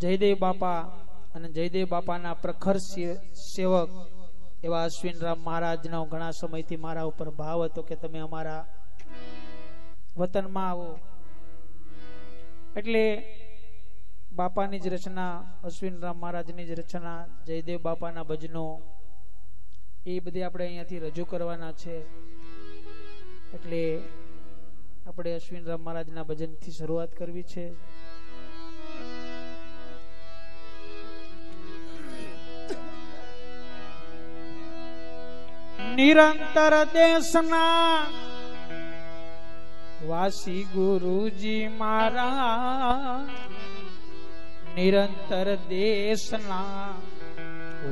જયદેવ બાપા અને જયદેવ બાપાના પ્રખર સેવક એવા અશ્વિનરામ મહારાજનો ઘણા સમયથી મારા ઉપર ભાવ હતો કે તમે અમારા વતનમાં આવો, એટલે બાપાની જ રચના, અશ્વિનરામ મહારાજની જ રચના, જયદેવ બાપાના ભજનો એ બધી આપણે અહીંયાથી રજૂ કરવાના છે. એટલે આપણે અશ્વિનરામ મહારાજના ભજનથી શરૂઆત કરવી છે. નિરંતર દેશના વાસી ગુરુજી મારા, નિરંતર દેશના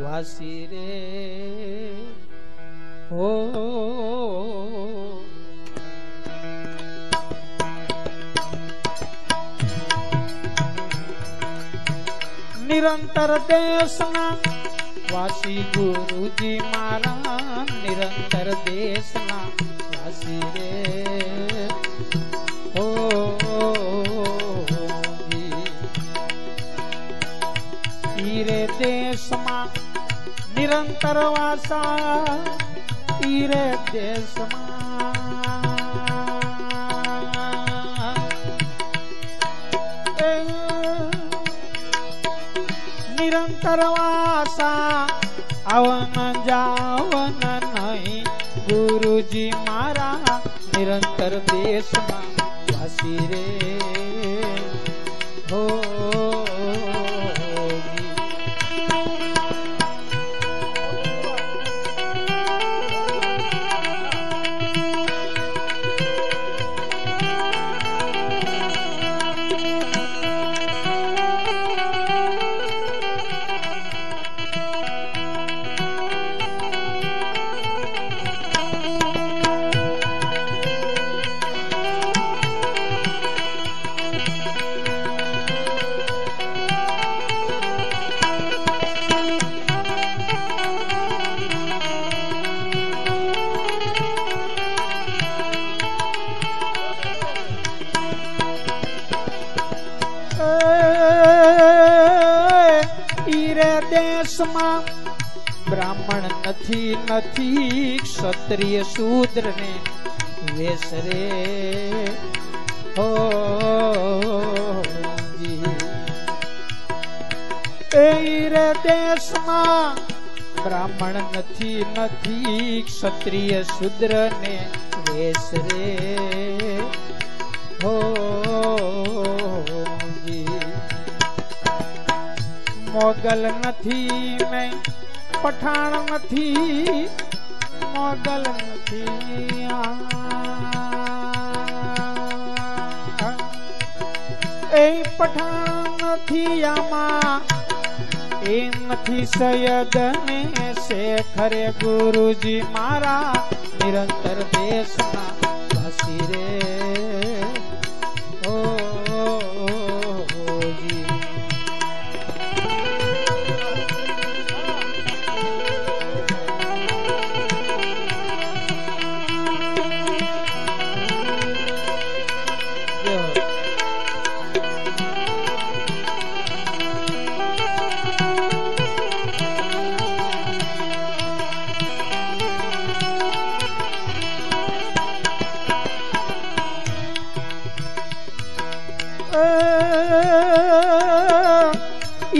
વાસી રે હો. નિરંતર દેશના વાસી ગુરુજી મારા, નિરંતર દેશના વાસી રે હો. ઈરે દેશમાં નિરંતર વાસા, ઈરે દેશમાં નિરંતર વાસા, આવન જાવન નહીં ગુરુજી મારા, નિરંતર દેશમાં વાસી રે હો. દેશમાં બ્રાહ્મણ નથી, નથી ક્ષત્રિય શૂદ્ર ને વેશ રે હો. રે દેશમાં બ્રાહ્મણ નથી, નથી ક્ષત્રિય શૂદ્ર ને વેશ રે હો. મોગલ નથી મેં પઠાણ નથી, મોગલ નથી એ પઠાણ નથી આમાં, એ નથી સૈયદ ને શેખરે ગુરુજી મારા, નિરંતર દેશના વાસી રે હો.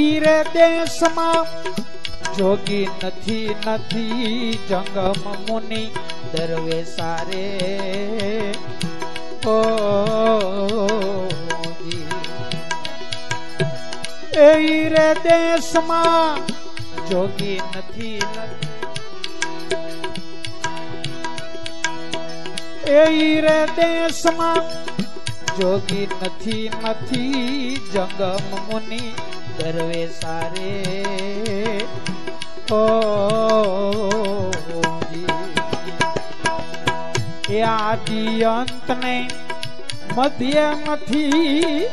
ઈરે દેશમાં જોગી નથી, નથી જંગમ મુનિ દરવેશા રે ઓ. ઈરે દેશમાં જોગી નથી, ઈરે દેશમાં જોગી નથી, નથી જંગમ મુનિ દરવેશા રે ઓ. એ આદિ અંત ને મધ્ય નથી,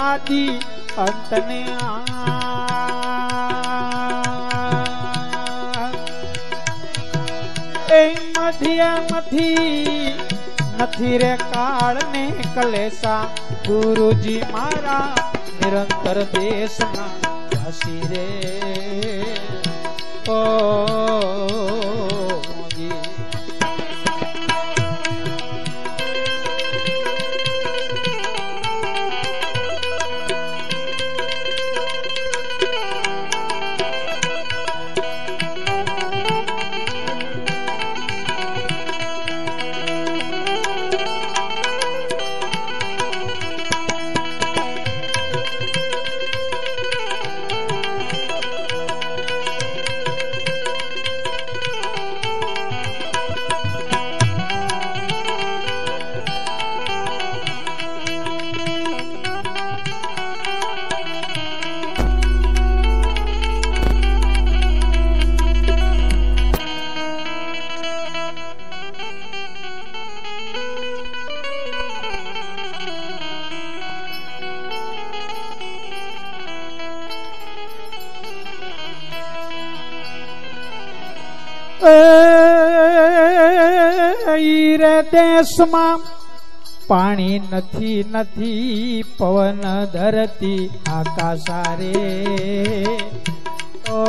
આદિ અંત ને એ મધ્ય નથી, નથી રે કાળ ને કલેસા ગુરુજી મારા, નિરંતર દેશના વાસી રે ઓ રે દેશમાં પાણી નથી નથી પવન ધરતી આકાશા રે ઓ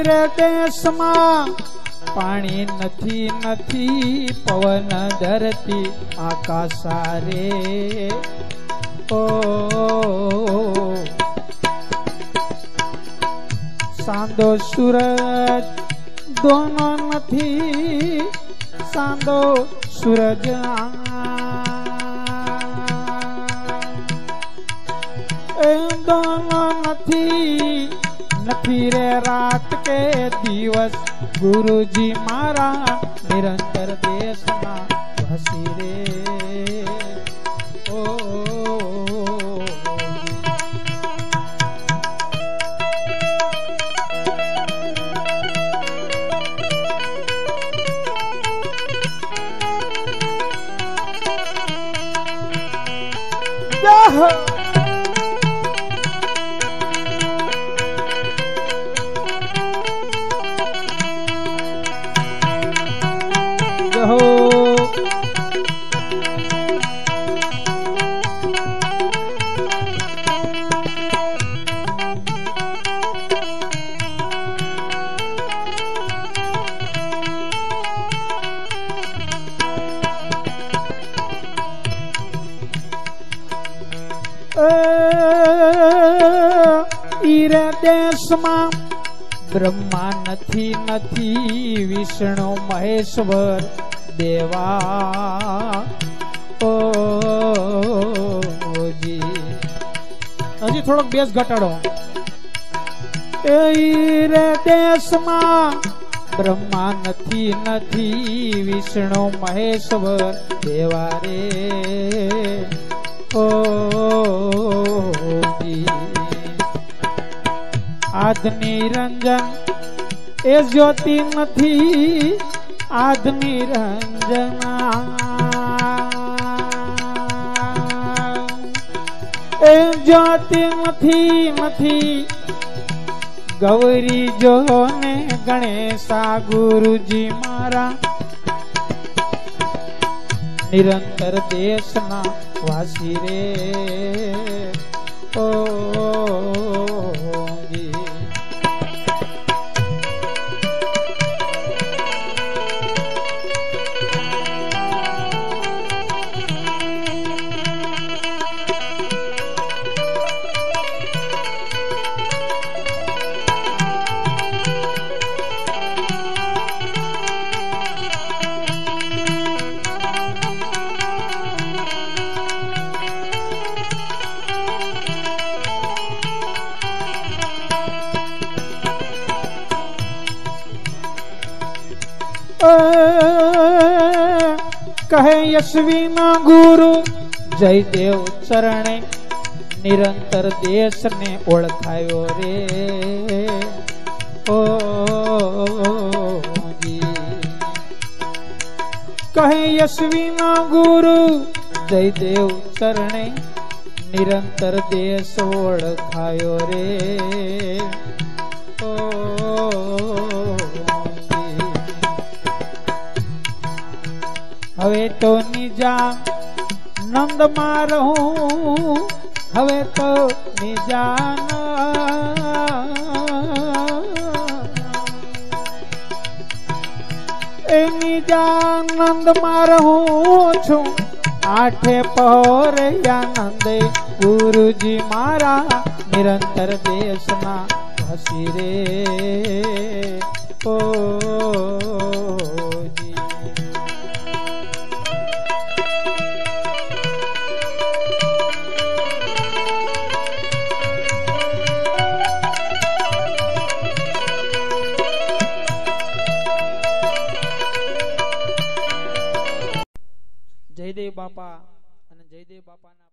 રે દેશમાં પાણી નથી નથી પવન ધરતી આકાશા રે ઓ સાંદો સૂરજ દોનો નથી સાંદો સૂરજ દોનો નથી નથી રે રાત કે દિવસ ગુરુજી મારા નિરંતર દેશના વસી રે ઓ ઈરે દેશમાં બ્રહ્મા નથી નથી વિષ્ણુ મહેશ્વર દેવા ઓજી હજી થોડોક બેસ ઘટાડો ઈરે દેશમાં બ્રહ્મા નથી નથી વિષ્ણુ મહેશ્વર દેવા રે ઓ આદ નિરંજન એ જ્યોતિ નથી આદ નિરંજના એ જ્યોતિ નથી નથી ગૌરી જો ને ગણેશા ગુરુજી મારા નિરંતર દેશના વાસી રે ઓ કહે યશવી ના ગુરુ જયદેવ ચરણે નિરંતર દેશ ને ઓળખાયો રે ઓ કહે યશવી ના ગુરુ જયદેવ ચરણે નિરંતર દેશ ઓળખાયો રે ઓ હવે તો નિજા નંદ માં રહું, હવે તો નિજાન એ નિજાનંદ માં રહું છું, આઠે પહોરે આનંદે ગુરુજી મારા નિરંતર દેશના હસી રે ઓ જયદેવ બાપા અને જયદેવ બાપાના